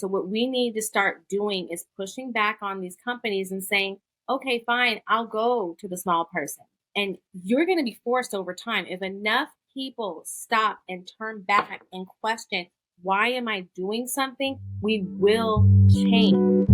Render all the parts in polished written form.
So what we need to start doing is pushing back on these companies and saying, okay, fine, I'll go to the small person. And you're going to be forced over time. If enough people stop and turn back and question, why am I doing something? We will change.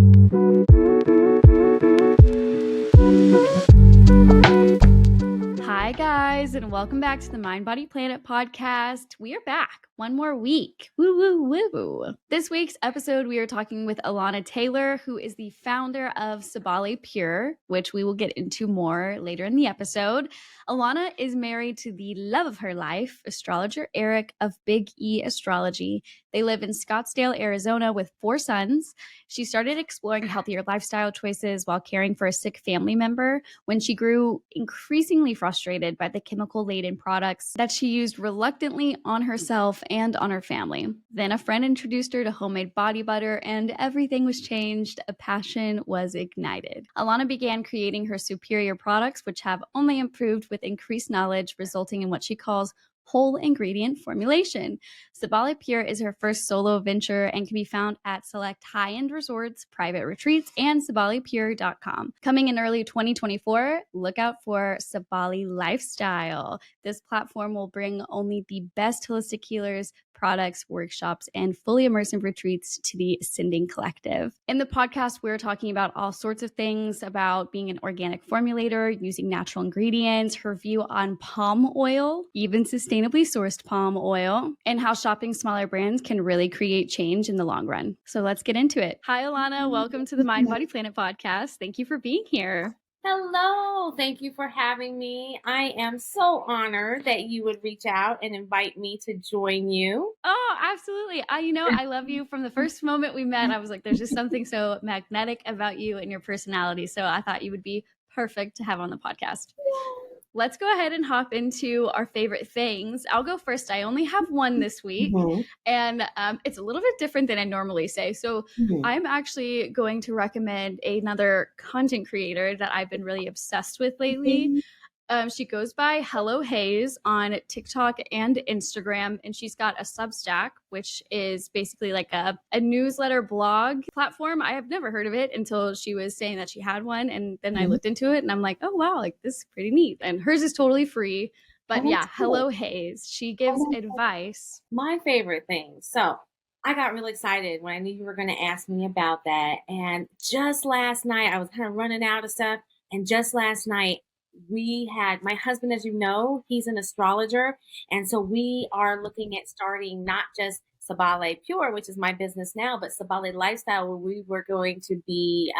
Hi, guys, and welcome back to the Mind, Body, Planet podcast. We are back one more week. Woo, woo, woo. This week's episode, we are talking with Allana Taylor, who is the founder of Sabali Pure, which we will get into more later in the episode. Allana is married to the love of her life, Astrologer Eric of Big E Astrology. They live in Scottsdale, Arizona with 4 sons. She started exploring healthier lifestyle choices while caring for a sick family member when she grew increasingly frustrated by the chemical-laden products that she used reluctantly on herself and on her family. Then a friend introduced her to homemade body butter, and everything was changed. A passion was ignited. Allana began creating her superior products, which have only improved with increased knowledge, resulting in what she calls whole ingredient formulation. Sabali Pure is her first solo venture and can be found at select high-end resorts, private retreats, and sabalipure.com. Coming in early 2024, look out for Sabali Lifestyle. This platform will bring only the best holistic healers, products, workshops, and fully immersive retreats to the Ascending Collective. In the podcast, we're talking about all sorts of things about being an organic formulator, using natural ingredients, her view on palm oil, even sustainably sourced palm oil, and how shopping smaller brands can really create change in the long run. So let's get into it. Hi, Allana. Welcome to the Mind, Body, Planet podcast. Thank you for being here. Hello. Thank you for having me. I am so honored that you would reach out and invite me to join you. Oh, absolutely. I love you from the first moment we met. I was like, there's just something so magnetic about you and your personality. So I thought you would be perfect to have on the podcast. Let's go ahead and hop into our favorite things. I'll go first. I only have one this week, and it's a little bit different than I normally say. So I'm actually going to recommend another content creator that I've been really obsessed with lately. She goes by Hello Haze on TikTok and Instagram, and she's got a Substack, which is basically like a newsletter blog platform. I have never heard of it until she was saying that she had one, and then I looked into it, and I'm like, oh wow, like this is pretty neat. And hers is totally free, but yeah, Hello Haze. She gives advice. My favorite thing. So I got really excited when I knew you were going to ask me about that, and just last night I was kind of running out of stuff, and just last night we had my husband, as you know, he's an astrologer. And so we are looking at starting not just Sabali Pure, which is my business now, but Sabali Lifestyle, where we were going to be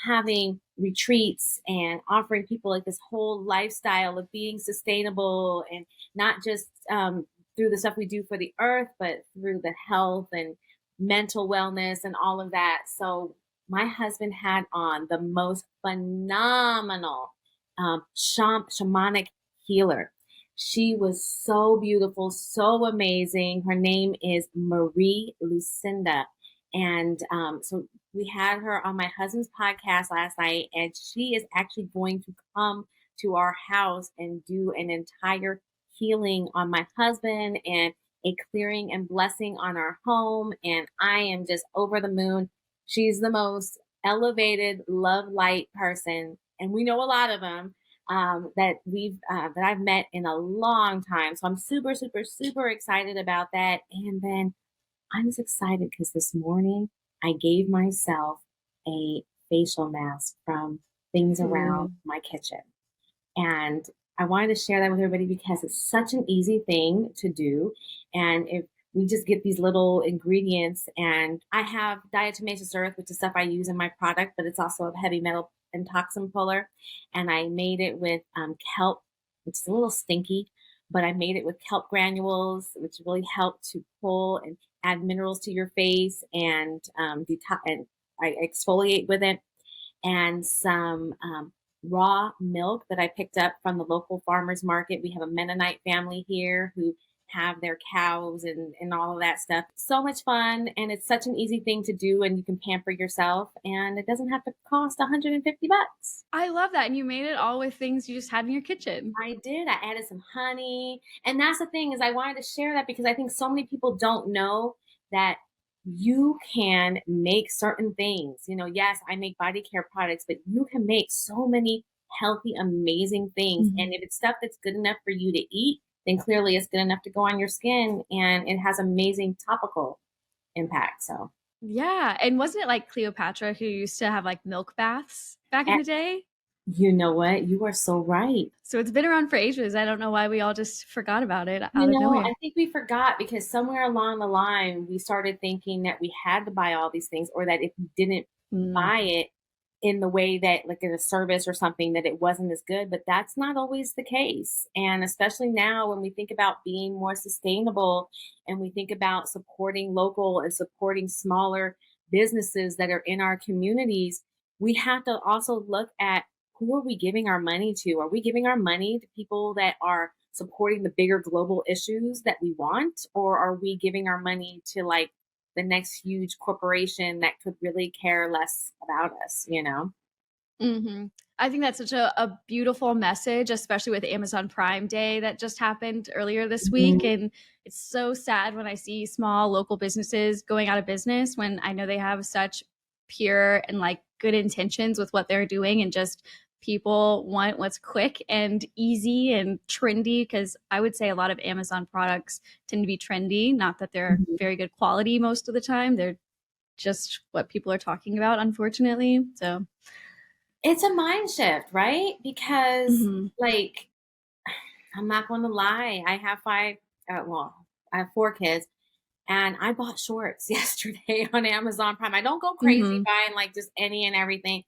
having retreats and offering people like this whole lifestyle of being sustainable and not just through the stuff we do for the earth, but through the health and mental wellness and all of that. So my husband had on the most phenomenal shamanic healer. She was so beautiful, so amazing. Her name is Marie Lucinda. And so we had her on my husband's podcast last night, and she is actually going to come to our house and do an entire healing on my husband and a clearing and blessing on our home. And I am just over the moon. She's the most elevated love light person, and we know a lot of them that I've met in a long time. So I'm super, super, super excited about that. And then I was excited because this morning I gave myself a facial mask from things around my kitchen, and I wanted to share that with everybody because it's such an easy thing to do. And if we just get these little ingredients, and I have diatomaceous earth, which is stuff I use in my product, but it's also a heavy metal and toxin puller. And I made it with kelp, which is a little stinky, but I made it with kelp granules, which really help to pull and add minerals to your face, and and I exfoliate with it, and some raw milk that I picked up from the local farmers market. We have a Mennonite family here who have their cows and all of that stuff. So much fun. And it's such an easy thing to do, and you can pamper yourself, and it doesn't have to cost $150. I love that. And you made it all with things you just had in your kitchen. I did. I added some honey. And that's the thing, is I wanted to share that because I think so many people don't know that you can make certain things. Yes, I make body care products, but you can make so many healthy, amazing things. And Mhm. if it's stuff that's good enough for you to eat, then clearly it's good enough to go on your skin, and it has amazing topical impact. So, Yeah, and wasn't it like Cleopatra who used to have like milk baths back in eh, the day? you know what? You are so right. So it's been around for ages. I don't know why we all just forgot about it out of I nowhere. think we forgot because somewhere along the line, we started thinking that we had to buy all these things, or that if we didn't Mm. buy it in the way that, like in a service or something, that it wasn't as good. But that's not always the case. And especially now, when we think about being more sustainable and we think about supporting local and supporting smaller businesses that are in our communities, we have to also look at, who are we giving our money to? Are we giving our money to people that are supporting the bigger global issues that we want? Or are we giving our money to like the next huge corporation that could really care less about us? Hmm. I think that's such a beautiful message, especially with Amazon Prime Day that just happened earlier this week. Mhm. And it's so sad when I see small local businesses going out of business when I know they have such pure and like good intentions with what they're doing, and just people want what's quick and easy and trendy. Because I would say a lot of Amazon products tend to be trendy, not that they're Mhm. very good quality most of the time. They're just what people are talking about, unfortunately. So, It's a mind shift, right? Because, mhm. like, I'm not going to lie. I have I have 4 kids, and I bought shorts yesterday on Amazon Prime. I don't go crazy Mhm. buying like just any and everything,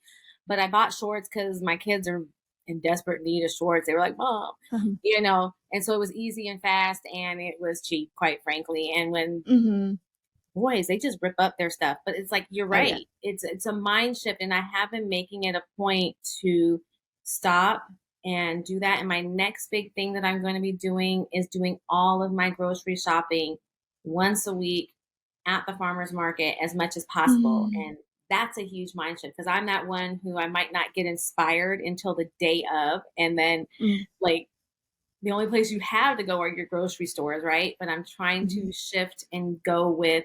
but I bought shorts because my kids are in desperate need of shorts. They were like, "Mom," Mhm. and so it was easy and fast, and it was cheap, quite frankly. And when Mhm. boys, they just rip up their stuff. But it's like, you're Oh, yeah. right. It's a mind shift, and I have been making it a point to stop and do that. And my next big thing that I'm going to be doing is doing all of my grocery shopping once a week at the farmers market as much as possible. Mhm. And that's a huge mind shift, because I'm that one who I might not get inspired until the day of, and then Mm. like the only place you have to go are your grocery stores, right? But I'm trying Mhm. to shift and go with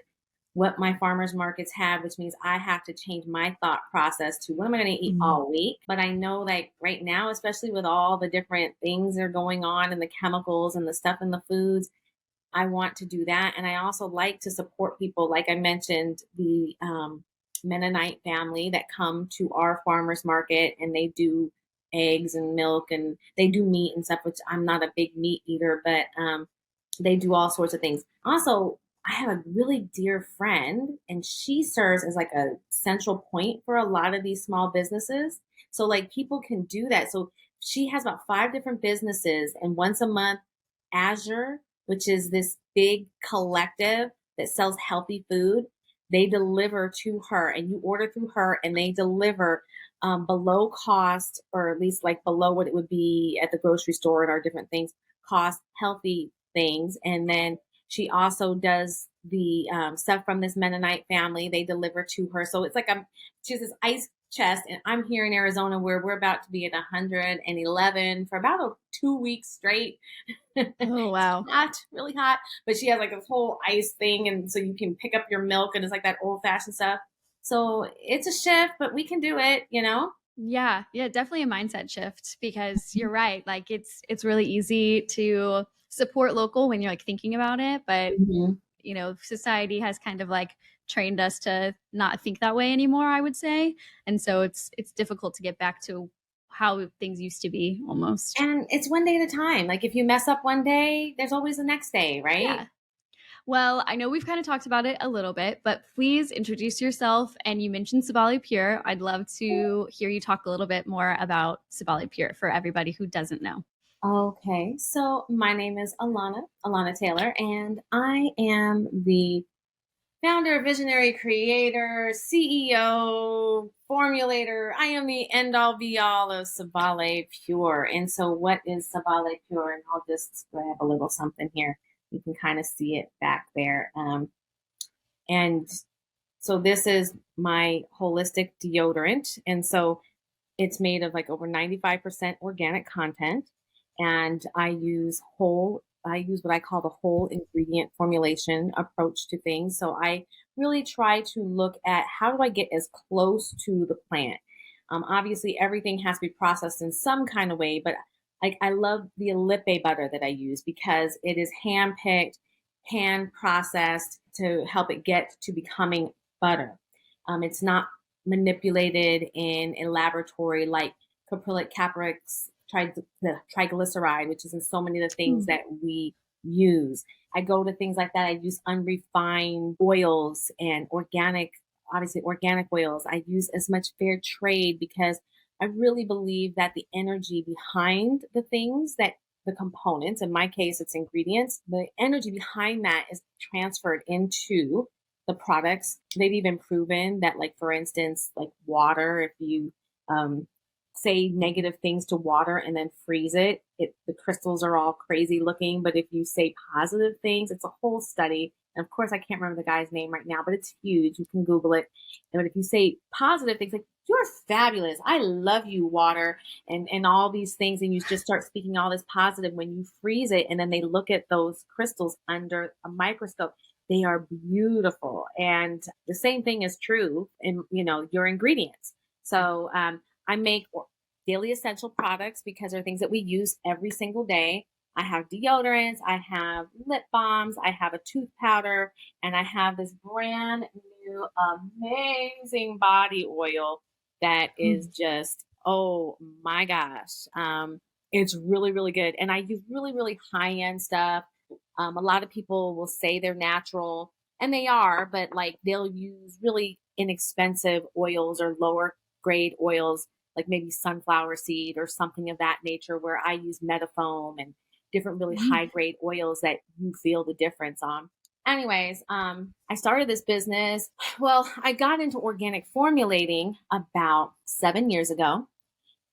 what my farmers markets have, which means I have to change my thought process to, what am I going to eat Mhm. all week? But I know, like right now, especially with all the different things that are going on, and the chemicals and the stuff in the foods, I want to do that. And I also like to support people, like I mentioned, the Mennonite family that come to our farmers market, and they do eggs and milk, and they do meat and stuff, which I'm not a big meat eater, but they do all sorts of things. Also, I have a really dear friend, and she serves as like a central point for a lot of these small businesses. So, like, people can do that. So, she has about 5 different businesses, and once a month, Azure, which is this big collective that sells healthy food, they deliver to her, and you order through her, and they deliver below cost, or at least like below what it would be at the grocery store and our different things, cost healthy things. And then she also does the stuff from this Mennonite family. They deliver to her. So it's like, she has this ice chest, and I'm here in Arizona where we're about to be at 111 for about 2 weeks straight. Oh, It's wow. hot, really hot. But she has like this whole ice thing, and so you can pick up your milk, and it's like that old fashioned stuff. So it's a shift, but we can do it. Yeah, yeah, definitely a mindset shift, because you're right. Like it's really easy to support local when you're like thinking about it, but Mhm. society has kind of like trained us to not think that way anymore, I would say. And so it's difficult to get back to how things used to be almost. And it's one day at a time. Like, if you mess up one day, there's always the next day, right? Yeah. Well, I know we've kind of talked about it a little bit, but please introduce yourself. And you mentioned Sabali Pure. I'd love to hear you talk a little bit more about Sabali Pure for everybody who doesn't know. Okay, so my name is Allana Taylor, and I am the founder, visionary, creator, CEO, formulator. I am the end all be all of Sabali Pure. And so, what is Sabali Pure? And I'll just grab a little something here. You can kind of see it back there. And so, this is my holistic deodorant. And so, it's made of like over 95% organic content. And I use what I call the whole ingredient formulation approach to things. So I really try to look at how do I get as close to the plant. Obviously, everything has to be processed in some kind of way, but like I love the Lippe butter that I use because it is hand picked, hand processed to help it get to becoming butter. It's not manipulated in a laboratory like caprylic caprix the triglyceride, which is in so many of the things Mm. that we use. I go to things like that. I use unrefined oils and organic, obviously organic oils. I use as much fair trade because I really believe that the energy behind the things that the components, in my case, it's ingredients, the energy behind that is transferred into the products. They've even proven that, like, for instance, like water, if you um, say negative things to water and then freeze it, the crystals are all crazy looking. But if you say positive things, it's a whole study. And of course, I can't remember the guy's name right now, but it's huge. You can Google it. But if you say positive things like, you're fabulous, I love you, water, and all these things, and you just start speaking all this positive, when you freeze it and then they look at those crystals under a microscope, they are beautiful. And the same thing is true in, your ingredients. So I make daily essential products because they're things that we use every single day. I have deodorants, I have lip balms, I have a tooth powder, and I have this brand new amazing body oil that is Mm. just, oh my gosh. It's really, really good. And I use really, really high end stuff. A lot of people will say they're natural, and they are, but like they'll use really inexpensive oils or lower grade oils, like maybe sunflower seed or something of that nature, where I use metafoam and different really Mm. high grade oils that you feel the difference on. Anyways, I started this business. Well, I got into organic formulating about 7 years ago.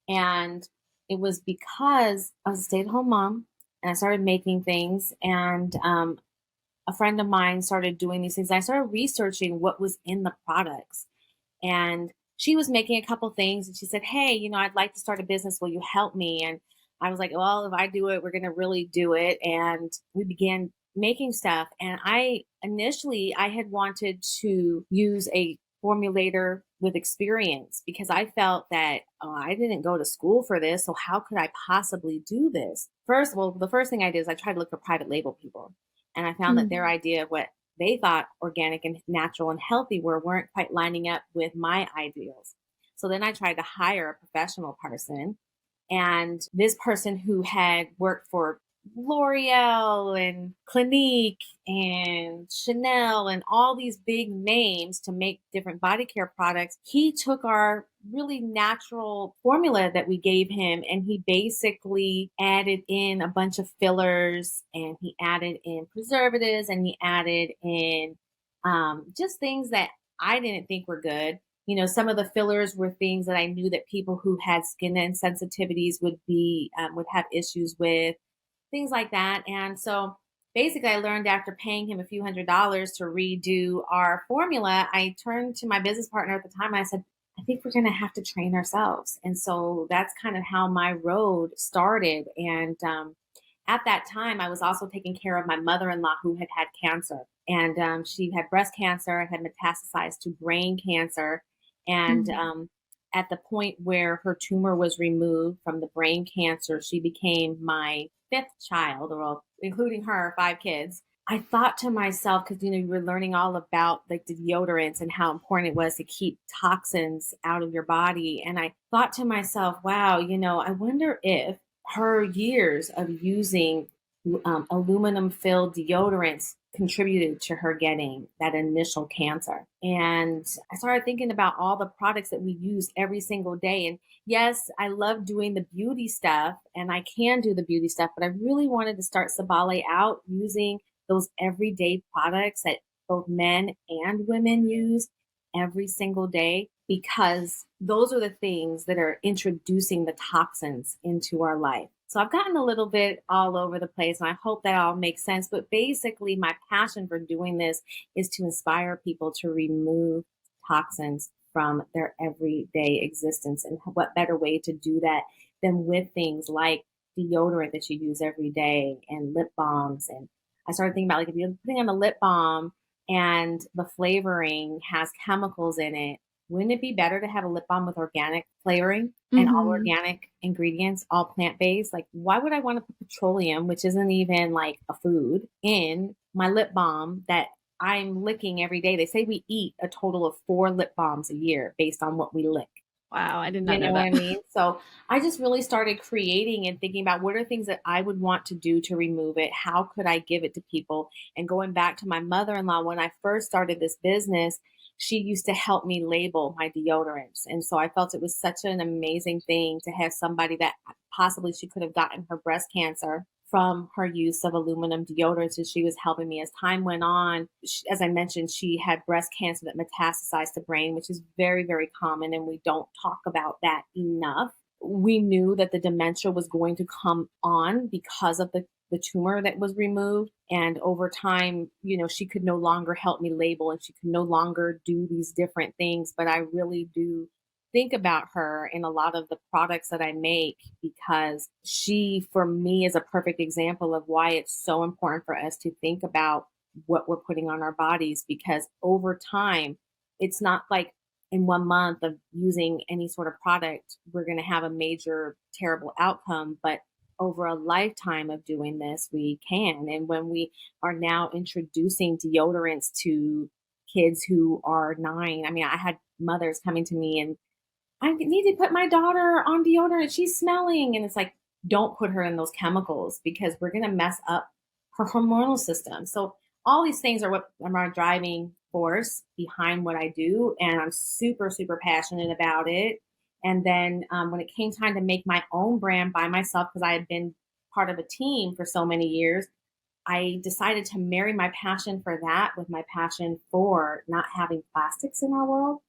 And it was because I was a stay at home mom and I started making things. And a friend of mine started doing these things. I started researching what was in the products. And she was making a couple things and she said, hey, I'd like to start a business. Will you help me? And I was like, well, if I do it, we're going to really do it. And we began making stuff. And I had wanted to use a formulator with experience because I felt that, oh, I didn't go to school for this. So how could I possibly do this? The first thing I did is I tried to look for private label people. And I found that Mm. their idea of what they thought organic and natural and healthy weren't quite lining up with my ideals. So then I tried to hire a professional person. And this person who had worked for L'Oreal and Clinique and Chanel and all these big names to make different body care products, he took our really natural formula that we gave him and he basically added in a bunch of fillers and he added in preservatives and he added in just things that I didn't think were good. Some of the fillers were things that I knew that people who had skin insensitivities would have issues with, things like that. And so basically, I learned after paying him a few $100s to redo our formula, I turned to my business partner at the time and I said, I think we're going to have to train ourselves. And so that's kind of how my road started. And at that time, I was also taking care of my mother in law who had had cancer. And she had breast cancer and had metastasized to brain cancer. And Mm. at the point where her tumor was removed from the brain cancer, she became my fifth child, or including her, five kids. I thought to myself, because you were learning all about like the deodorants and how important it was to keep toxins out of your body. And I thought to myself, wow, I wonder if her years of using aluminum filled deodorants contributed to her getting that initial cancer. And I started thinking about all the products that we use every single day. And yes, I love doing the beauty stuff and I can do the beauty stuff, but I really wanted to start Sabali out using those everyday products that both men and women use every single day because those are the things that are introducing the toxins into our life. So I've gotten a little bit all over the place and I hope that all makes sense. But basically, my passion for doing this is to inspire people to remove toxins from their everyday existence. And what better way to do that than with things like deodorant that you use every day and lip balms. And I started thinking about like if you're putting on a lip balm, and the flavoring has chemicals in it, wouldn't it be better to have a lip balm with organic flavoring and all Mm-hmm. organic ingredients, all plant based? Like, why would I want to put petroleum, which isn't even like a food, in my lip balm that I'm licking every day? They say we eat a total of 4 lip balms a year based on what we lick. Wow, I did You not know know what that. I mean? So I just really started creating and thinking about what are things that I would want to do to remove it? How could I give it to people? And going back to my mother in law, when I first started this business, she used to help me label my deodorants. And so I felt it was such an amazing thing to have somebody that possibly she could have gotten her breast cancer from her use of aluminum deodorants, and she was helping me as time went on. As I mentioned, she had breast cancer that metastasized to brain, which is very, very common, and we don't talk about that enough. We knew that the dementia was going to come on because of the tumor that was removed. And over time, she could no longer help me label and she could no longer do these different things. But I really do think about her in a lot of the products that I make, because she, for me, is a perfect example of why it's so important for us to think about what we're putting on our bodies, because over time, it's not like in 1 month of using any sort of product, we're going to have a major terrible outcome. But over a lifetime of doing this, we can. And when we are now introducing deodorants to kids who are 9, I mean, I had mothers coming to me and I need to put my daughter on deodorant. She's smelling. And it's like, don't put her in those chemicals because we're going to mess up her hormonal system. So all these things are what are my driving force behind what I do. And I'm super, super passionate about it. And then when it came time to make my own brand by myself, because I had been part of a team for so many years, I decided to marry my passion for that with my passion for not having plastics in our world.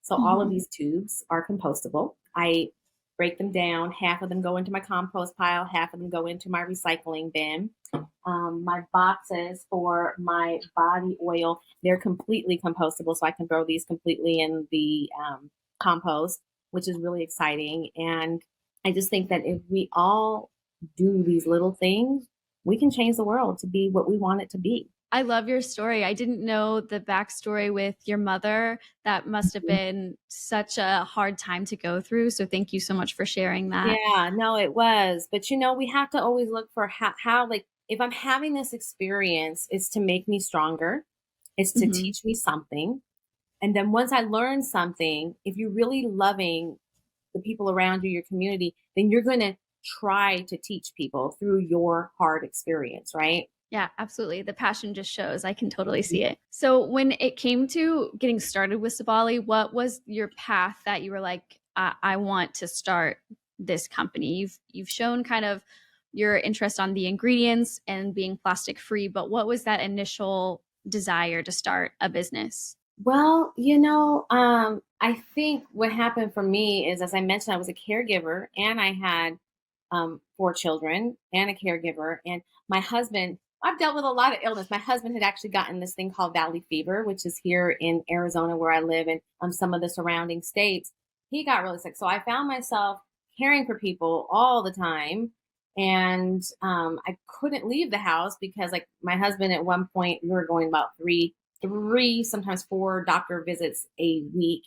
So all of Mm-hmm. these tubes are compostable. I break them down. Half of them go into my compost pile, half of them go into my recycling bin. My boxes for my body oil, they're completely compostable. So I can throw these completely in the compost, which is really exciting. And I just think that if we all do these little things, we can change the world to be what we want it to be. I love your story. I didn't know the backstory with your mother. That must have been such a hard time to go through. So thank you so much for sharing that. Yeah, no, it was. But we have to always look for how like, if I'm having this experience, it's to make me stronger, it's to Mm-hmm. teach me something. And then once I learn something, if you're really loving the people around you, your community, then you're going to try to teach people through your hard experience, right? Yeah, absolutely. The passion just shows. I can totally see it. So, when it came to getting started with Sabali, what was your path that you were like, I want to start this company? You've shown kind of your interest on the ingredients and being plastic free, but what was that initial desire to start a business? Well, I think what happened for me is, as I mentioned, I was a caregiver and I had 4 children and a caregiver. And my husband, I've dealt with a lot of illness. My husband had actually gotten this thing called valley fever, which is here in Arizona where I live and some of the surrounding states. He got really sick. So I found myself caring for people all the time. And I couldn't leave the house because, like, my husband at one point, we were going about three, sometimes 4 doctor visits a week.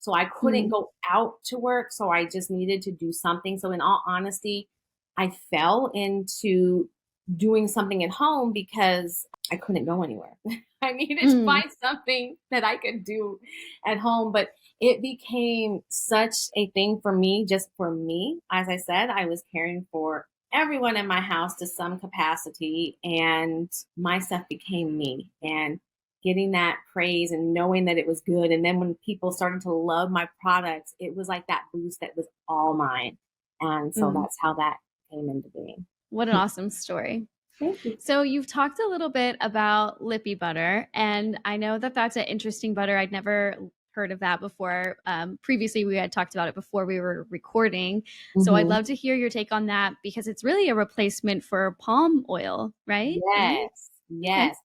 So I couldn't Mm, go out to work. So I just needed to do something. So in all honesty, I fell into doing something at home because I couldn't go anywhere. I needed to mm. find something that I could do at home. But it became such a thing for me, just for me. As I said, I was caring for everyone in my house to some capacity, and my stuff became me. And getting that praise and knowing that it was good. And then when people started to love my products, it was like that boost that was all mine. And so Mm. that's how that came into being. What an awesome story. Thank you. So you've talked a little bit about Lippe butter, and I know that that's an interesting butter. I'd never heard of that before. Previously, we had talked about it before we were recording. So I'd Hmm. love to hear your take on that because it's really a replacement for palm oil, right? Yes. Okay. Yes.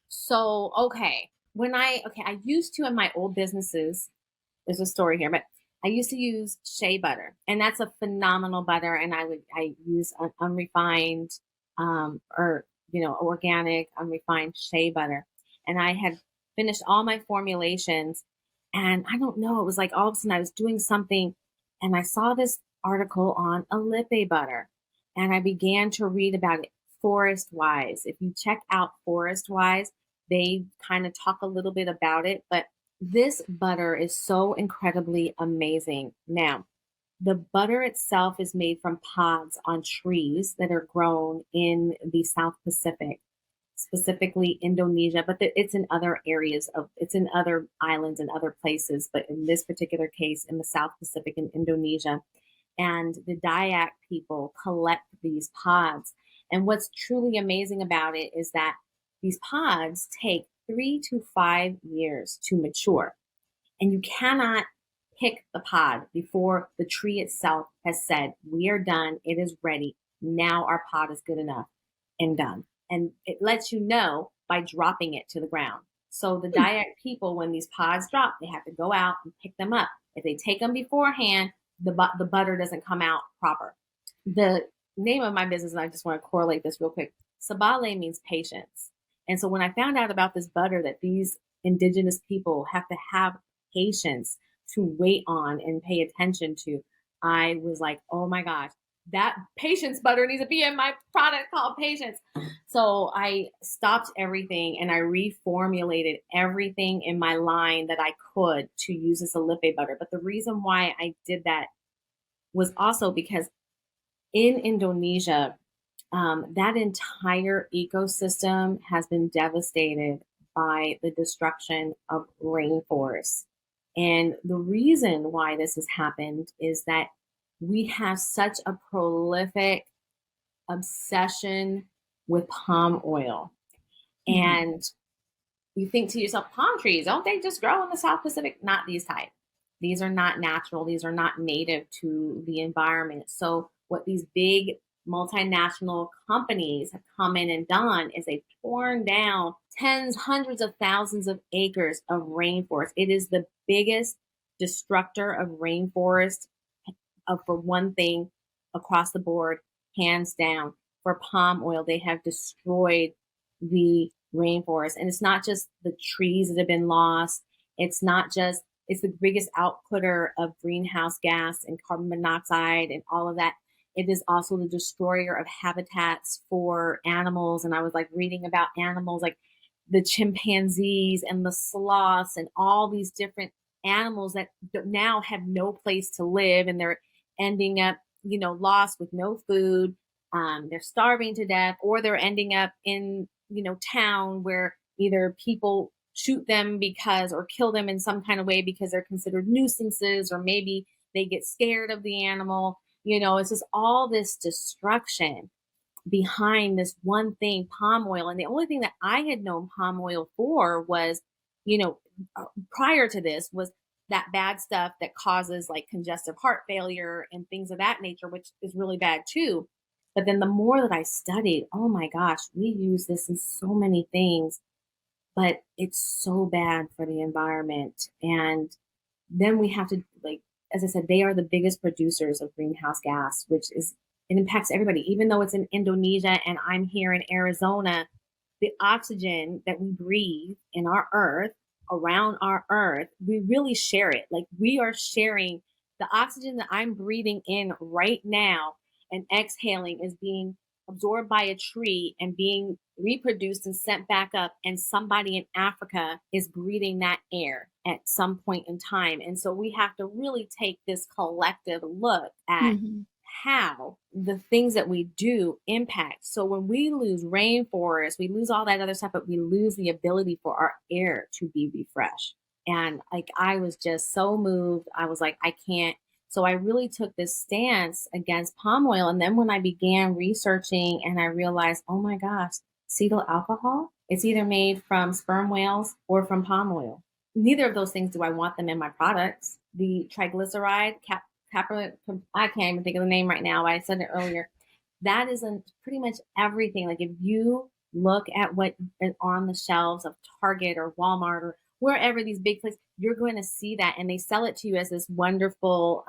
So, okay. I used to in my old businesses, there's a story here, but I used to use shea butter, and that's a phenomenal butter. And I use an unrefined, or organic unrefined shea butter. And I had finished all my formulations. And I don't know, it was like all of a sudden I was doing something and I saw this article on a Lippe butter and I began to read about it. Forest Wise. If you check out Forest Wise, they kind of talk a little bit about it, but this butter is so incredibly amazing. Now, the butter itself is made from pods on trees that are grown in the South Pacific, specifically Indonesia, but it's in other areas of, it's in other islands and other places, but in this particular case, in the South Pacific in Indonesia. And the Dayak people collect these pods. And what's truly amazing about it is that these pods take 3 to 5 years to mature. And you cannot pick the pod before the tree itself has said, we are done, it is ready. Now our pod is good enough and done. And it lets you know by dropping it to the ground. So the Dayak people, when these pods drop, they have to go out and pick them up. If they take them beforehand, the butter doesn't come out proper. The name of my business, and I just want to correlate this real quick, Sabali means patience. And so when I found out about this butter that these indigenous people have to have patience to wait on and pay attention to, I was like, oh my gosh, that patience butter needs to be in my product called Patience. So I stopped everything and I reformulated everything in my line that I could to use this Lippe butter. But the reason why I did that was also because in Indonesia, that entire ecosystem has been devastated by the destruction of rainforests. And the reason why this has happened is that we have such a prolific obsession with palm oil. Mm-hmm. And you think to yourself, palm trees, don't they just grow in the South Pacific? Not these type. These are not natural. These are not native to the environment. So what these big multinational companies have come in and done is they've torn down tens, hundreds of thousands of acres of rainforest. It is the biggest destructor of rainforest, for one thing, across the board, hands down. For palm oil, they have destroyed the rainforest. And it's not just the trees that have been lost. It's the biggest outputter of greenhouse gas and carbon monoxide and all of that. It is also the destroyer of habitats for animals. And I was like reading about animals like the chimpanzees and the sloths and all these different animals that now have no place to live, and they're ending up, lost with no food. They're starving to death, or they're ending up in, town where either people shoot them or kill them in some kind of way because they're considered nuisances, or maybe they get scared of the animal. It's just all this destruction behind this one thing, palm oil. And the only thing that I had known palm oil for was, prior to this, was that bad stuff that causes like congestive heart failure and things of that nature, which is really bad too. But then the more that I studied, oh my gosh, we use this in so many things, but it's so bad for the environment. And then we have to, like, as I said, they are the biggest producers of greenhouse gas, it impacts everybody. Even though it's in Indonesia and I'm here in Arizona, the oxygen that we breathe in our earth, around our earth, we really share it. Like, we are sharing the oxygen that I'm breathing in right now and exhaling is being absorbed by a tree and being reproduced and sent back up, and somebody in Africa is breathing that air at some point in time. And so we have to really take this collective look at how the things that we do impact. So when we lose rainforest, we lose all that other stuff, but we lose the ability for our air to be refreshed. And like, I was just so moved. I was like, I can't. So I really took this stance against palm oil. And then when I began researching and I realized, oh my gosh, cetyl alcohol, it's either made from sperm whales or from palm oil. Neither of those things do I want them in my products. The triglyceride, I can't even think of the name right now, but I said it earlier. That is in pretty much everything. Like, if you look at what is on the shelves of Target or Walmart or wherever, these big places, you're going to see that. And they sell it to you as this wonderful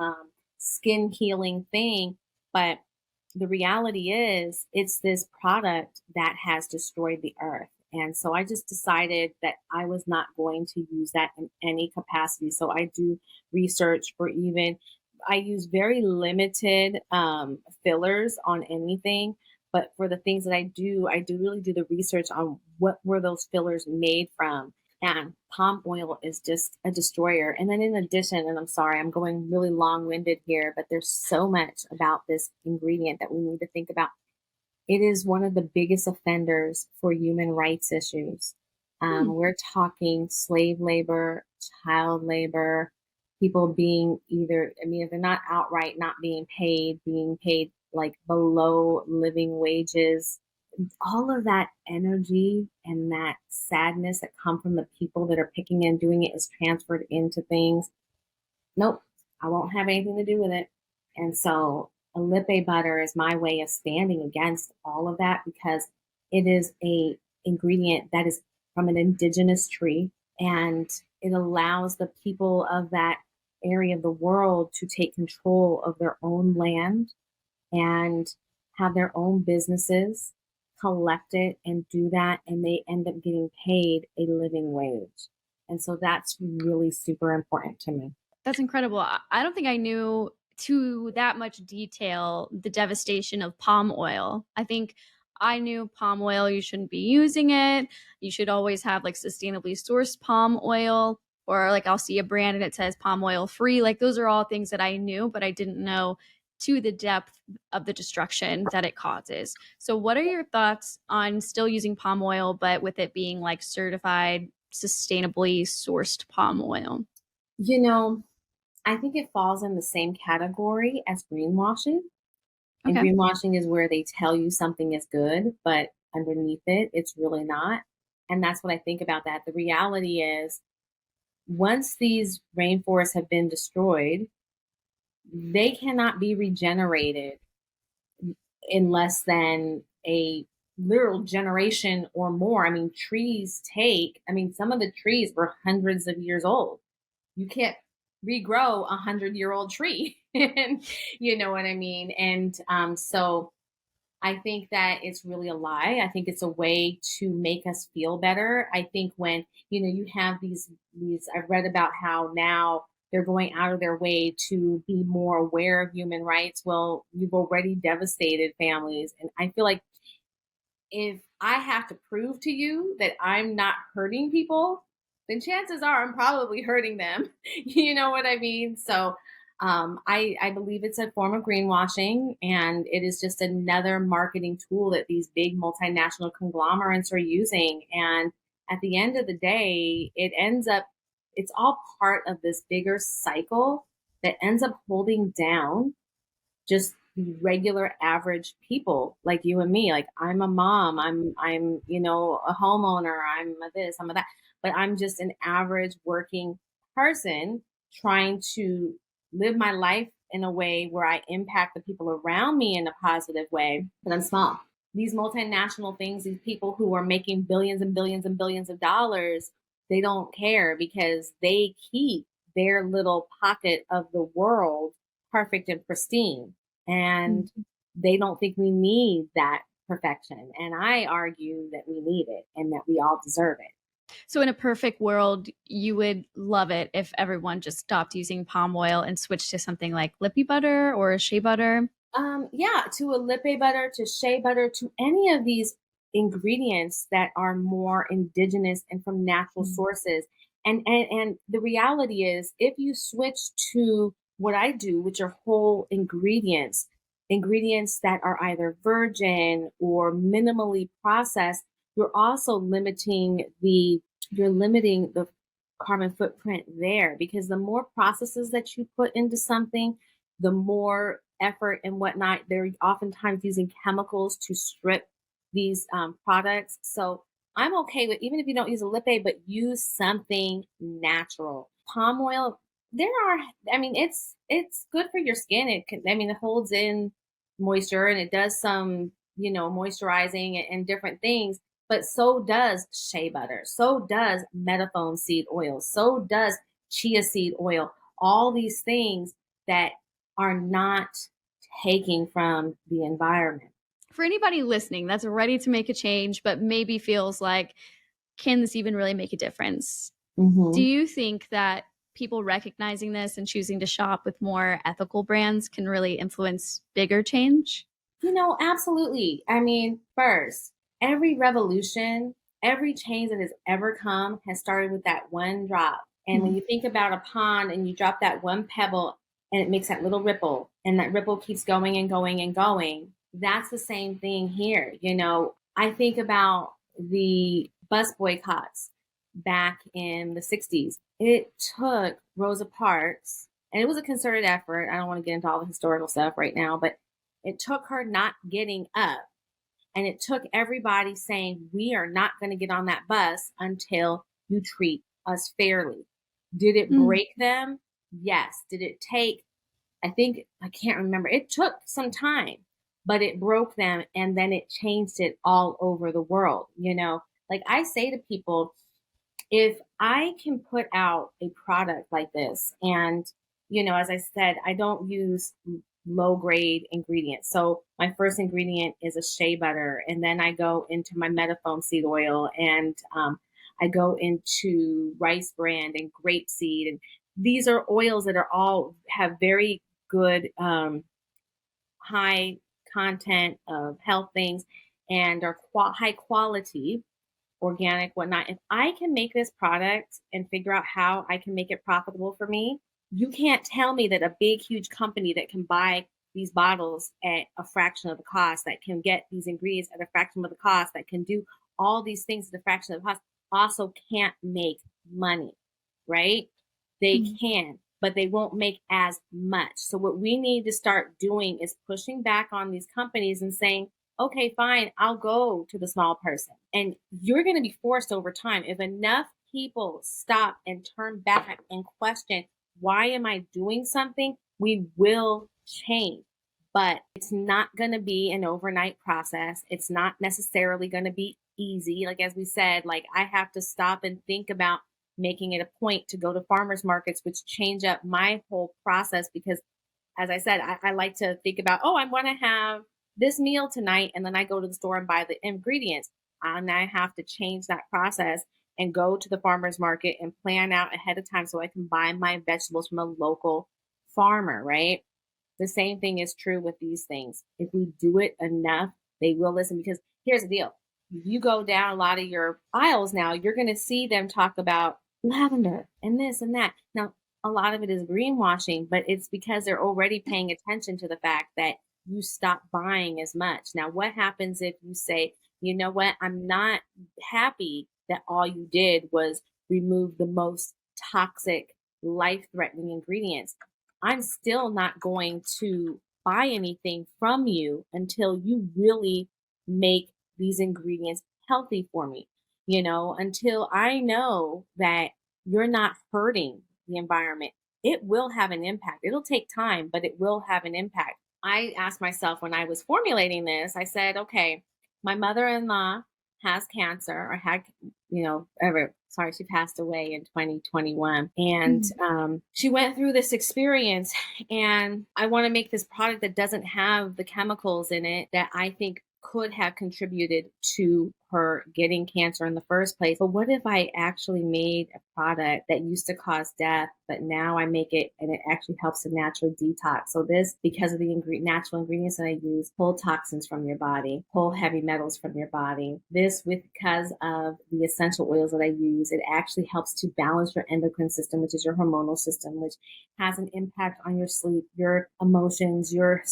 skin healing thing. But the reality is, it's this product that has destroyed the earth. And so I just decided that I was not going to use that in any capacity. So I do research for even, I use very limited fillers on anything. But for the things that I do really do the research on what were those fillers made from. And palm oil is just a destroyer. And then in addition, and I'm sorry, I'm going really long winded here, but there's so much about this ingredient that we need to think about. It is one of the biggest offenders for human rights issues. Hmm. We're talking slave labor, child labor, people being either, I mean, if they're not outright not being paid like below living wages. All of that energy and that sadness that come from the people that are picking and doing it is transferred into things. Nope, I won't have anything to do with it. And so a Lippe butter is my way of standing against all of that because it is a ingredient that is from an indigenous tree, and it allows the people of that area of the world to take control of their own land and have their own businesses, collect it and do that, and they end up getting paid a living wage. And so that's really super important to me. That's incredible. I don't think I knew to that much detail the devastation of palm oil. I think I knew palm oil, you shouldn't be using it. You should always have like sustainably sourced palm oil, or like I'll see a brand and it says palm oil free. Like those are all things that I knew, but I didn't know to the depth of the destruction that it causes. So, what are your thoughts on still using palm oil, but with it being like certified, sustainably sourced palm oil? You know, I think it falls in the same category as greenwashing. And Okay. greenwashing is where they tell you something is good, but underneath it, it's really not. And that's what I think about that. The reality is, once these rainforests have been destroyed, they cannot be regenerated in less than a literal generation or more. I mean, some of the trees were hundreds of years old. You can't regrow 100-year-old tree. And you know what I mean? And so I think that it's really a lie. I think it's a way to make us feel better. I think when, you have these I've read about how now they're going out of their way to be more aware of human rights. Well, you've already devastated families. And I feel like if I have to prove to you that I'm not hurting people, then chances are I'm probably hurting them. You know what I mean? So I believe it's a form of greenwashing, and it is just another marketing tool that these big multinational conglomerates are using. And at the end of the day, it's all part of this bigger cycle that ends up holding down just the regular average people like you and me. Like, I'm a mom, I'm a homeowner, I'm a this, I'm a that, but I'm just an average working person trying to live my life in a way where I impact the people around me in a positive way, but I'm small. These multinational things, these people who are making billions and billions and billions of dollars, they don't care because they keep their little pocket of the world perfect and pristine. And Mhm. they don't think we need that perfection. And I argue that we need it and that we all deserve it. So, in a perfect world, you would love it if everyone just stopped using palm oil and switched to something like Lippy butter or shea butter. Yeah, to a Lippe butter, to shea butter, to any of these ingredients that are more indigenous and from natural Mm. sources. And the reality is, if you switch to what I do, which are whole ingredients, ingredients that are either virgin or minimally processed, you're also limiting the carbon footprint there, because the more processes that you put into something, the more effort and whatnot. They're oftentimes using chemicals to strip these products. So I'm okay with, even if you don't use a lippe, but use something natural. Palm oil, there are, I mean, it's good for your skin. It holds in moisture, and it does some, moisturizing and different things. But so does shea butter. So does metaphone seed oil. So does chia seed oil. All these things that are not taking from the environment. for anybody listening that's ready to make a change, but maybe feels like, can this even really make a difference? Do you think that people recognizing this and choosing to shop with more ethical brands can really influence bigger change? Absolutely. I mean, first, every revolution, every change that has ever come has started with that one drop. And when you think about a pond and you drop that one pebble and it makes that little ripple, and that ripple keeps going and going and going, that's the same thing here. I think about the bus boycotts back in the 60s. It took Rosa Parks, and it was a concerted effort. I don't want to get into all the historical stuff right now, but it took her not getting up, and it took everybody saying, we are not going to get on that bus until you treat us fairly. Did it break them? Yes. Did it take, I can't remember. It took some time, but it broke them, and then it changed it all over the world. Like I say to people, if I can put out a product like this, and, as I said, I don't use low grade ingredients. So my first ingredient is a shea butter, and then I go into my metaphone seed oil, and I go into rice bran and grape seed. And these are oils that are all have very good high content of health things, and are high quality, organic, whatnot. If I can make this product and figure out how I can make it profitable for me, you can't tell me that a big, huge company that can buy these bottles at a fraction of the cost, that can get these ingredients at a fraction of the cost, that can do all these things at a fraction of the cost, also can't make money, right? They can, but they won't make as much. So what we need to start doing is pushing back on these companies and saying, okay, fine, I'll go to the small person. And you're going to be forced over time. If enough people stop and turn back and question, why am I doing something? We will change. But it's not going to be an overnight process. It's not necessarily going to be easy. Like, as we said, like I have to stop and think about making it a point to go to farmers markets, which change up my whole process. Because as I said, I like to think about, I want to have this meal tonight, and then I go to the store and buy the ingredients. And I have to change that process and go to the farmer's market and plan out ahead of time so I can buy my vegetables from a local farmer, right? The same thing is true with these things. If we do it enough, they will listen. Because here's the deal. If you go down a lot of your aisles now, you're going to see them talk about lavender and this and that. Now, a lot of it is greenwashing, but it's because they're already paying attention to the fact that you stop buying as much. Now, what happens if you say, you know what, I'm not happy that all you did was remove the most toxic, life-threatening ingredients. I'm still not going to buy anything from you until you really make these ingredients healthy for me, until I know that you're not hurting the environment. It will have an impact. It'll take time, but it will have an impact. I asked myself when I was formulating this, I said, okay, my mother-in-law has cancer, or had, she passed away in 2021. And she went through this experience, and I want to make this product that doesn't have the chemicals in it that I think could have contributed to her getting cancer in the first place. But what if I actually made a product that used to cause death, but now I make it and it actually helps to naturally detox? So this, because of the natural ingredients that I use, pull toxins from your body, pull heavy metals from your body. This, because of the essential oils that I use, it actually helps to balance your endocrine system, which is your hormonal system, which has an impact on your sleep, your emotions, your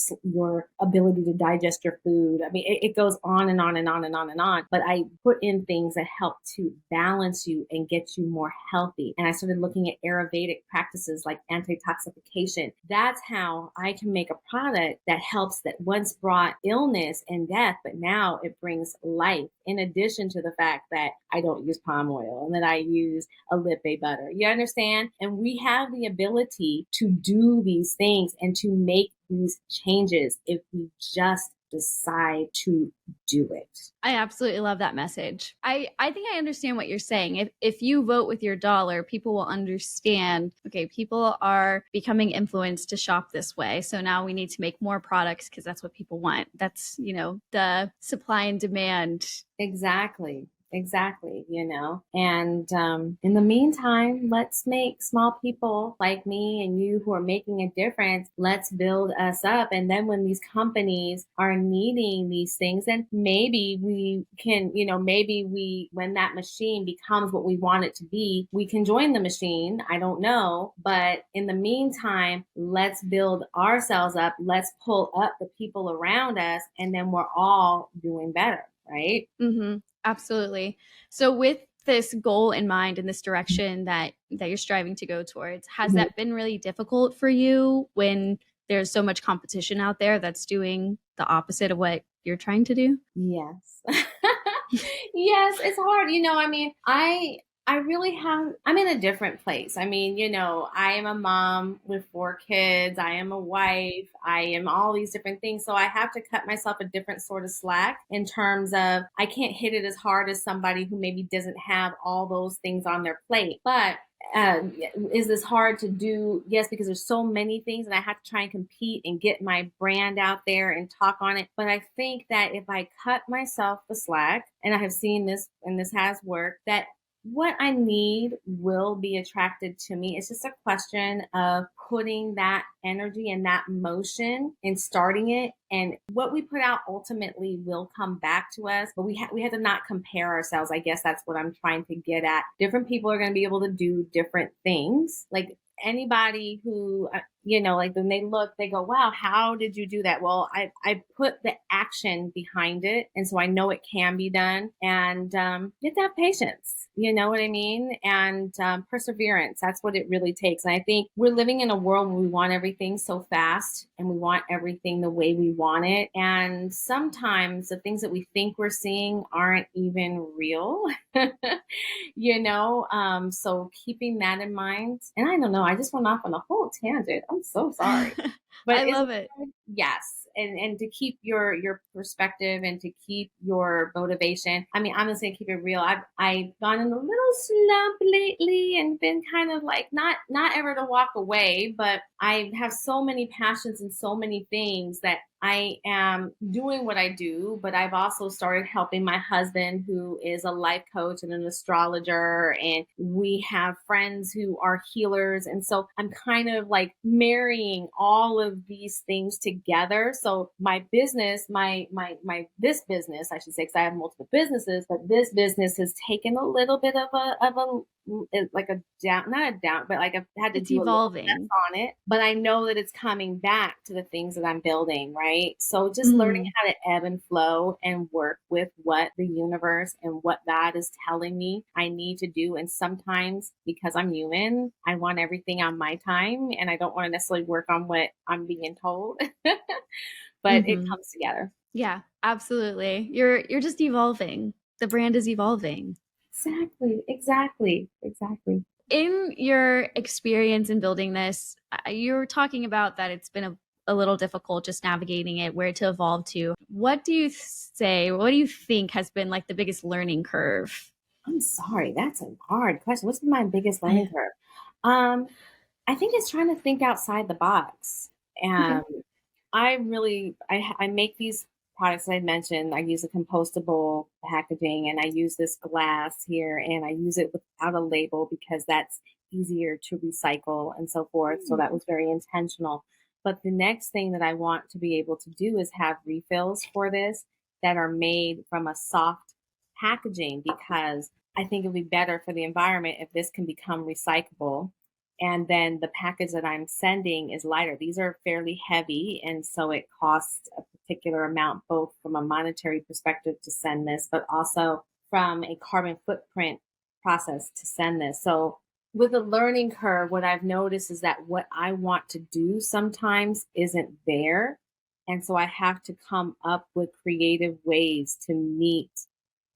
ability to digest your food. I mean, it goes on and on and on and on and on. But I put in things that help to balance you and get you more healthy. And I started looking at Ayurvedic practices like anti-toxification. That's how I can make a product that helps, that once brought illness and death, but now it brings life, in addition to the fact that I don't use palm oil and that I use a Lippe butter. You understand? And we have the ability to do these things and to make these changes if we just decide to do it. I absolutely love that message. I think I understand what you're saying. If you vote with your dollar, people will understand, okay, people are becoming influenced to shop this way. So now we need to make more products because that's what people want. That's, the supply and demand. Exactly. Exactly, And in the meantime, let's make small people like me and you who are making a difference, let's build us up. And then when these companies are needing these things, then maybe we can, when that machine becomes what we want it to be, we can join the machine. I don't know. But in the meantime, let's build ourselves up. Let's pull up the people around us, and then we're all doing better. Right? Mm-hmm. Absolutely. So with this goal in mind and this direction that you're striving to go towards, has Mhm. that been really difficult for you when there's so much competition out there that's doing the opposite of what you're trying to do? Yes. Yes, it's hard. I really I'm in a different place. I am a mom with 4 kids. I am a wife. I am all these different things. So I have to cut myself a different sort of slack in terms of I can't hit it as hard as somebody who maybe doesn't have all those things on their plate. But is this hard to do? Yes, because there's so many things and I have to try and compete and get my brand out there and talk on it. But I think that if I cut myself the slack, and I have seen this and this has worked, that what I need will be attracted to me. It's just a question of putting that energy and that motion and starting it. And what we put out ultimately will come back to us. But we have to not compare ourselves. I guess that's what I'm trying to get at. Different people are going to be able to do different things. Like anybody who like when they look, they go, wow, how did you do that? Well, I put the action behind it, and so I know it can be done. And you have to have patience, you know what I mean, and perseverance. That's what it really takes. And I think we're living in a world where we want everything so fast and we want everything the way we want it, and sometimes the things that we think we're seeing aren't even real. So keeping that in mind. And I don't know, I just went off on a whole tangent. I'm so sorry. But I it's love it. yes. And to keep your perspective and to keep your motivation. I mean, I'm just gonna keep it real. I've gone in a little slump lately and been kind of like not ever to walk away, but I have so many passions and so many things that I am doing what I do, but I've also started helping my husband, who is a life coach and an astrologer, and we have friends who are healers. And so I'm kind of like marrying all of these things together. So my business, this business, I should say, because I have multiple businesses, but this business has taken a little bit of a like a down, not a down, but like I've had to It's do a little less evolving. on it. But I know that it's coming back to the things that I'm building, right? So just learning Mm-hmm. how to ebb and flow and work with what the universe and what God is telling me I need to do. And sometimes because I'm human, I want everything on my time and I don't want to necessarily work on what I'm being told. But it Mm-hmm. comes together. Yeah, absolutely. You're just evolving. The brand is evolving. Exactly. In your experience in building this, you're talking about that it's been a little difficult just navigating it, where to evolve to. What do you what do you think has been like the biggest learning curve? I'm sorry, that's a hard question. What's been my biggest learning curve? Um, I think it's trying to think outside the box. Okay. And I make these products that I mentioned. I use a compostable packaging and I use this glass here and I use it without a label because that's easier to recycle and so forth. So that was very intentional. But the next thing that I want to be able to do is have refills for this that are made from a soft packaging because I think it would be better for the environment if this can become recyclable. And then the package that I'm sending is lighter. These are fairly heavy, and so it costs a particular amount, both from a monetary perspective to send this, but also from a carbon footprint process to send this. So with a learning curve, what I've noticed is that what I want to do sometimes isn't there. And so I have to come up with creative ways to meet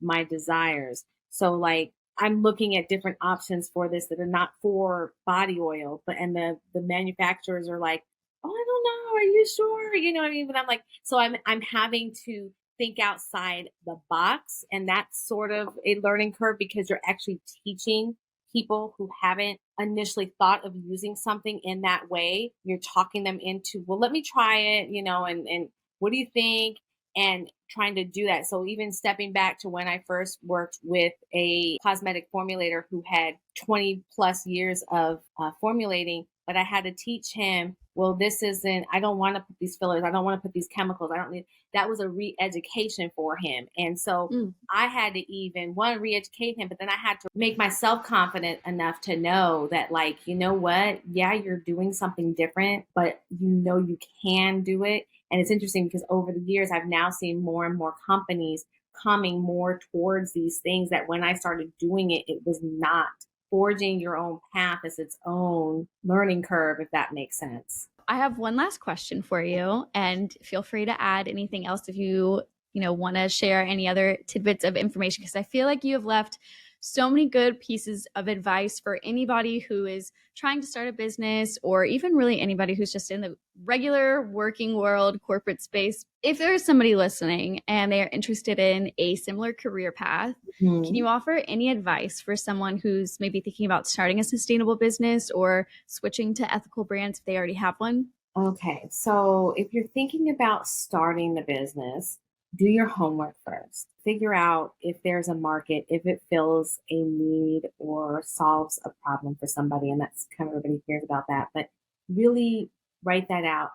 my desires. So like I'm looking at different options for this that are not for body oil, but and the manufacturers are like, oh, I don't know, are you sure? you know what I mean? But I'm like, so I'm having to think outside the box, and that's sort of a learning curve because you're actually teaching people who haven't initially thought of using something in that way. You're talking them into, well, let me try it, and what do you think? And trying to do that. So even stepping back to when I first worked with a cosmetic formulator who had 20 plus years of formulating, but I had to teach him, well, this isn't, I don't want to put these fillers. I don't want to put these chemicals. I don't need, that was a re-education for him. And so I had to even one re-educate him, but then I had to make myself confident enough to know that, like, you know what? Yeah, you're doing something different, but you can do it. And it's interesting because over the years, I've now seen more and more companies coming more towards these things that when I started doing it, it was not. Forging your own path as its own learning curve, if that makes sense. I have one last question for you, and feel free to add anything else if you want to share any other tidbits of information, because I feel like you have left so many good pieces of advice for anybody who is trying to start a business, or even really anybody who's just in the regular working world, corporate space. If there's somebody listening and they are interested in a similar career path, can you offer any advice for someone who's maybe thinking about starting a sustainable business or switching to ethical brands if they already have one? Okay, so if you're thinking about starting the business, do your homework first. Figure out if there's a market, if it fills a need or solves a problem for somebody. And that's kind of, everybody hears about that, but really write that out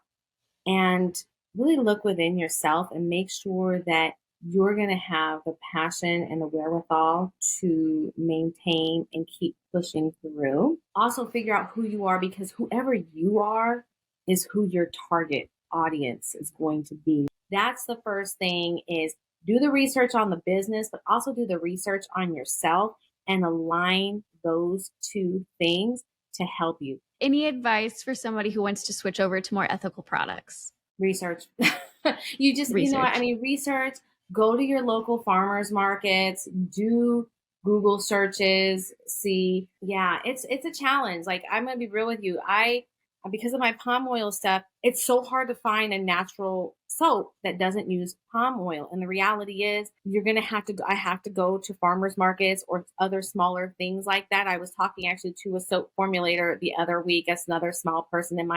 and really look within yourself and make sure that you're going to have the passion and the wherewithal to maintain and keep pushing through. Also figure out who you are, because whoever you are is who your target audience is going to be. That's the first thing, is do the research on the business, but also do the research on yourself and align those two things to help you. Any advice for somebody who wants to switch over to more ethical products? Research. Research, go to your local farmers markets, do Google searches, see. Yeah, it's a challenge. Like, I'm going to be real with you. Because of my palm oil stuff, it's so hard to find a natural soap that doesn't use palm oil. And the reality is I have to go to farmers markets or other smaller things like that. I was talking actually to a soap formulator the other week. That's another small person in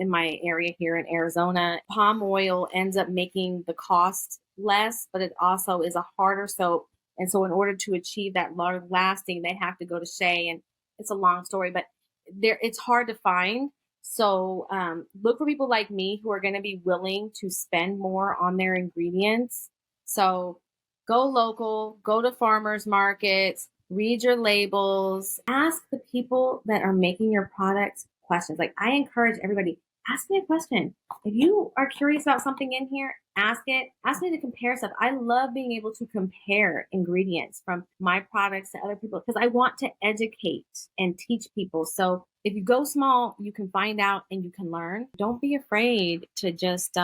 my area here in Arizona. Palm oil ends up making the cost less, but it also is a harder soap. And so in order to achieve that long lasting, they have to go to shea. And it's a long story, but it's hard to find. So look for people like me who are going to be willing to spend more on their ingredients. So go local, go to farmers markets, read your labels, ask the people that are making your products questions. Like, I encourage everybody, ask me a question. If you are curious about something in here, ask it. Ask me to compare stuff. I love being able to compare ingredients from my products to other people because I want to educate and teach people. So if you go small, you can find out and you can learn. Don't be afraid to just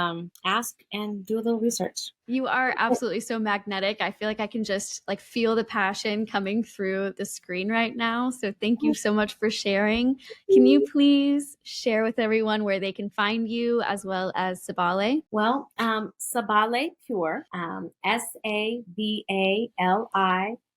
ask and do a little research. You are absolutely so magnetic. I feel like I can just feel the passion coming through the screen right now. So thank you so much for sharing. Can you please share with everyone where they can find you as well as Sabali? Well, Sabali Pure, Sabali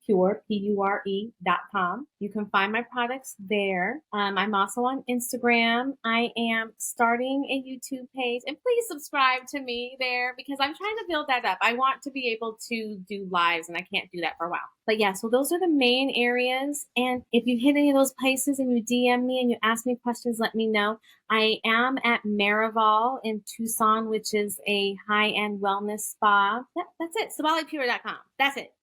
Pure, Pure.com. You can find my products there. I'm also on Instagram. I am starting a YouTube page, and please subscribe to me there because I'm trying to build that up. I want to be able to do lives, and I can't do that for a while. But yeah, so those are the main areas. And if you hit any of those places and you DM me and you ask me questions, let me know. I am at Marival in Tucson, which is a high-end wellness spa. That's it. SabaliPure.com. That's it.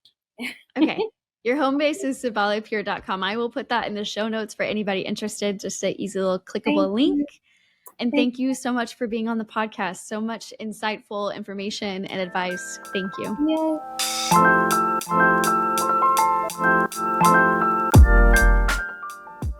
Okay. Your home base is sabalipure.com. I will put that in the show notes for anybody interested, just an easy little clickable link. And thank you so much for being on the podcast. So much insightful information and advice. Thank you.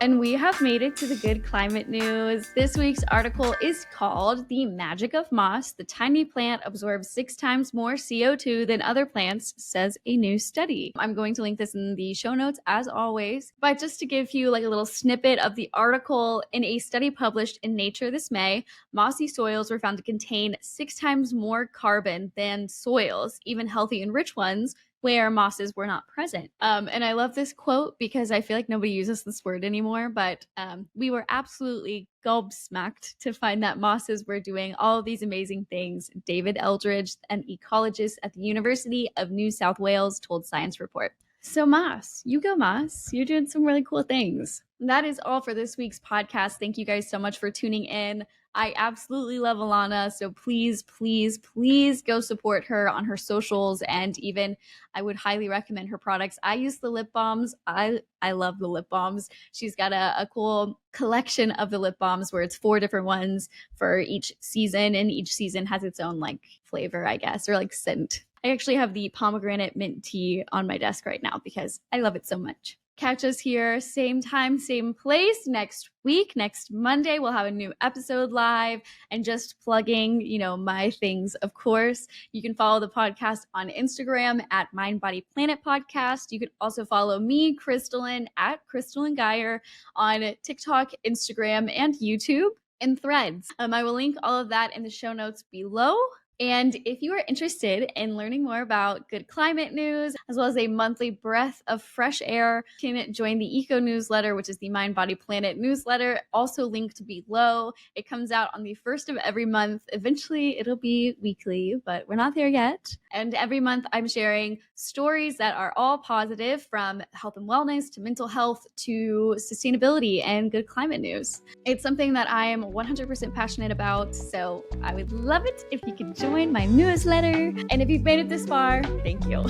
Yeah. And we have made it to the good climate news. This week's article is called "The Magic of Moss. The tiny plant absorbs 6 times more CO2 than other plants, says a new study." I'm going to link this in the show notes as always. But just to give you like a little snippet of the article, in a study published in Nature this May, mossy soils were found to contain 6 times more carbon than soils, even healthy and rich ones, where mosses were not present. And I love this quote because I feel like nobody uses this word anymore, but we were absolutely gobsmacked to find that mosses were doing all of these amazing things. David Eldridge, an ecologist at the University of New South Wales, told Science Report. So Moss, you go Moss, you're doing some really cool things. That is all for this week's podcast. Thank you guys so much for tuning in. I absolutely love Allana, so please, please, please go support her on her socials, and even I would highly recommend her products. I use the lip balms. I love the lip balms. She's got a cool collection of the lip balms where it's 4 different ones for each season, and each season has its own like flavor, I guess, or like scent. I actually have the pomegranate mint tea on my desk right now because I love it so much. Catch us here, same time, same place next week. Next Monday, we'll have a new episode live. And just plugging, my things, of course. You can follow the podcast on Instagram at Mind Body Planet Podcast. You can also follow me, Crystalline, at Crystalline Geyer on TikTok, Instagram, and YouTube, and Threads. I will link all of that in the show notes below. And if you are interested in learning more about good climate news, as well as a monthly breath of fresh air, you can join the Eco newsletter, which is the Mind Body Planet newsletter, also linked below. It comes out on the first of every month. Eventually, it'll be weekly, but we're not there yet. And every month, I'm sharing stories that are all positive, from health and wellness to mental health to sustainability and good climate news. It's something that I am 100% passionate about, so I would love it if you could join my newsletter. And if you've made it this far, thank you.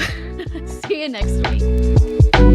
See you next week.